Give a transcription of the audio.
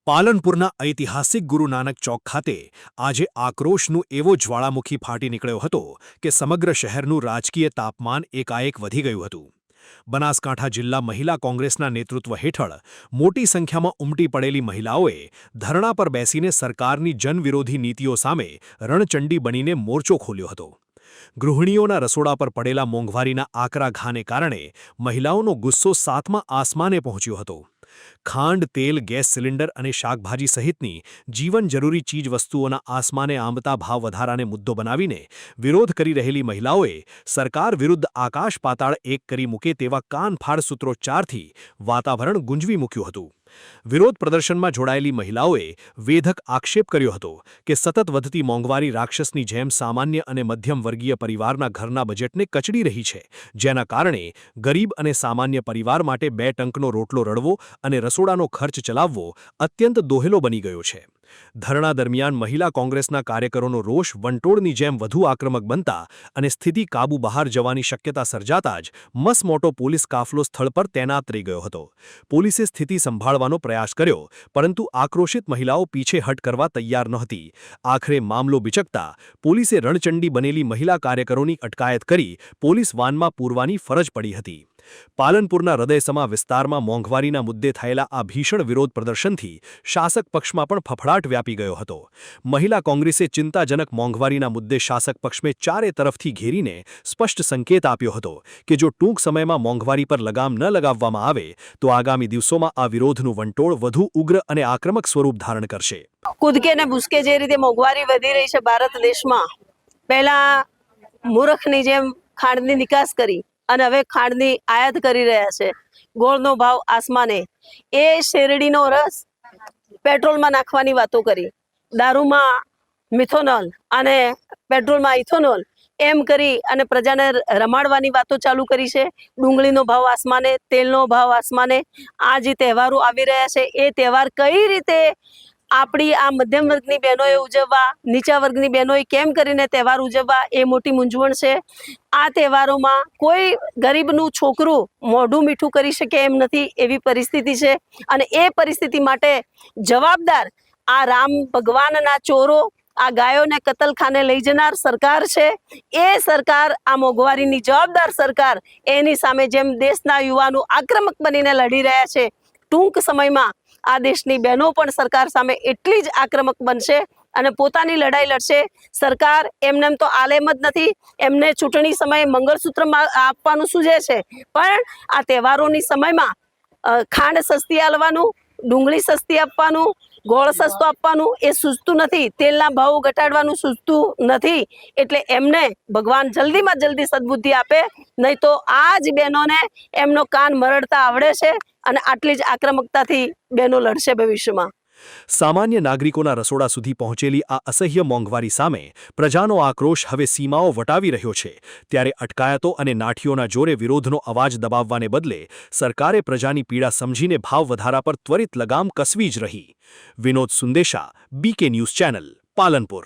પાલનપુરના ઐતિહાસિક ગુરુ નાનક ચોક ખાતે આજે આક્રોશનું એવો જ્વાળામુખી ફાટી નીકળ્યો હતો કે સમગ્ર શહેરનું રાજકીય તાપમાન એકાએક વધી ગયું હતું। બનાસકાંઠા જિલ્લા મહિલા કોંગ્રેસના નેતૃત્વ હેઠળ મોટી સંખ્યામાં ઉમટી પડેલી મહિલાઓએ ધરણા પર બેસીને સરકારની જનવિરોધી નીતિઓ સામે રણચંડી બનીને મોરચો ખોલ્યો હતો। ગૃહિણીઓના રસોડા પર પડેલા મોંઘવારીના આકરા ઘાને કારણે મહિલાઓનો ગુસ્સો સાતમા આસમાને પહોંચ્યો હતો। ખાંડ, તેલ, ગેસ સિલિન્ડર અને શાકભાજી સહિતની જીવન જરૂરી ચીજવસ્તુઓના આસમાને આંબતા ભાવ વધારાને મુદ્દો બનાવીને વિરોધ કરી રહેલી મહિલાઓએ સરકાર વિરુદ્ધ આકાશ પાતાળ એક કરી મૂકે તેવા કાનફાડ સૂત્રોચ્ચારથી વાતાવરણ ગુંજવી મૂક્યું હતું। વિરોધ પ્રદર્શનમાં જોડાયેલી મહિલાઓએ વેધક આક્ષેપ કર્યો હતો કે સતત વધતી મોંઘવારી રાક્ષસની જેમ સામાન્ય અને મધ્યમ વર્ગીય પરિવારના ઘરના બજેટને કચડી રહી છે, જેના કારણે ગરીબ અને સામાન્ય પરિવાર માટે 2 ટંકનો રોટલો રળવો અને રસોડાનો ખર્ચ ચલાવવો અત્યંત દોહેલો બની ગયો છે। ધરણા દરમિયાન મહિલા કોંગ્રેસના કાર્યકરોનો રોષ વંટોળની જેમ વધુ આક્રમક બનતા અને સ્થિતિ કાબુ બહાર જવાની શક્યતા સર્જાતા જ મસમોટો પોલીસ કાફલો સ્થળ પર તૈનાત રહી ગયો હતો। પોલીસે સ્થિતિ સંભાળવાનો પ્રયાસ કર્યો, પરંતુ આક્રોશિત મહિલાઓ પીછેહટ કરવા તૈયાર નહોતી। આખરે મામલો બિચકતા પોલીસે રણચંડી બનેલી મહિલા કાર્યકરોની અટકાયત કરી પોલીસ વાનમાં પૂરવાની ફરજ પડી હતી। પાલનપુરના હૃદયસમા વિસ્તારમાં મોંઘવારીના મુદ્દે થયેલા આ ભીષણ વિરોધ પ્રદર્શનથી શાસક પક્ષમાં પણ ફફડાટ વ્યાપી ગયો હતો। મહિલા કોંગ્રેસે ચિંતાજનક મોંઘવારીના મુદ્દે શાસક પક્ષને ચારે તરફથી ઘેરીને સ્પષ્ટ સંકેત આપ્યો હતો કે જો ટૂંક સમયમાં મોંઘવારી પર લગામ ન લગાવવામાં આવે તો આગામી દિવસોમાં આ વિરોધનું વંટોળ વધુ ઉગ્ર અને આક્રમક સ્વરૂપ ધારણ કરશે। કૂદકે ને ભૂસકે જે રીતે મોંઘવારી વધી રહી છે ભારત દેશમાં, પહેલા મૂર્ખની જેમ ખાંડની નિકાસ કરી અને હવે ખાંડની આયાત કરી રહ્યા છે। ગોળનો ભાવ આસમાને, એ શેરડીનો રસ પેટ્રોલમાં નાખવાની વાતો કરી, દારૂમાં મિથોનોલ અને પેટ્રોલમાં ઇથોનોલ એમ કરી અને પ્રજાને રમાડવાની વાતો ચાલુ કરી છે। ડુંગળીનો ભાવ આસમાને, તેલનો ભાવ આસમાને। આ જે તહેવારો આવી રહ્યા છે એ તહેવાર કઈ રીતે આપણી આ મધ્યમ વર્ગની બહેનોએ ઉજવવા, નીચા વર્ગની બહેનોએ કેમ કરીને તહેવાર ઉજવવા, એ મોટી મૂંઝવણ છે। આ તહેવારોમાં કોઈ ગરીબનું છોકરું મોઢું મીઠું કરી શકે એમ નથી, એવી પરિસ્થિતિ છે। અને એ પરિસ્થિતિ માટે જવાબદાર આ રામ ભગવાનના ચોરો, આ ગાયોને કતલખાને લઈ જનાર સરકાર છે। એ સરકાર, આ મોંઘવારીની જવાબદાર સરકાર, એની સામે જેમ દેશના યુવાનો આક્રમક બનીને લડી રહ્યા છે, ટૂંક સમયમાં આ દેશની બહેનો પણ સરકાર સામે એટલી જ આક્રમક બનશે અને પોતાની લડાઈ લડશે। સરકાર એમને તો આલેમ જ નથી, એમને ચૂંટણી સમયે મંગળસૂત્ર આપવાનું સૂઝે છે, પણ આ તહેવારોની સમયમાં ખાંડ સસ્તી આલવાનું, ડુંગળી સસ્તી આપવાનું, ગોળ સસ્તો આપવાનું એ સૂઝતું નથી, તેલના ભાવ ઘટાડવાનું સૂઝતું નથી। એટલે એમને ભગવાન જલ્દીમાં જલ્દી સદબુદ્ધિ આપે, નહીં તો આ જ બહેનોને એમનો કાન મરડતા આવડે છે અને આટલી જ આક્રમકતાથી બહેનો લડશે ભવિષ્યમાં। સામાન્ય નાગરિકોના રસોડા સુધી પહોંચેલી આ અસહ્ય મોંઘવારી સામે પ્રજાનો આક્રોશ હવે સીમાઓ વટાવી રહ્યો છે, ત્યારે અટકાયતો અને નાઠીઓના જોરે વિરોધનો અવાજ દબાવવાને બદલે સરકારે પ્રજાની પીડા સમજીને ભાવ વધારા પર ત્વરિત લગામ કસવી જ રહી। Vinod Sundesha, BK news channel, Palanpur.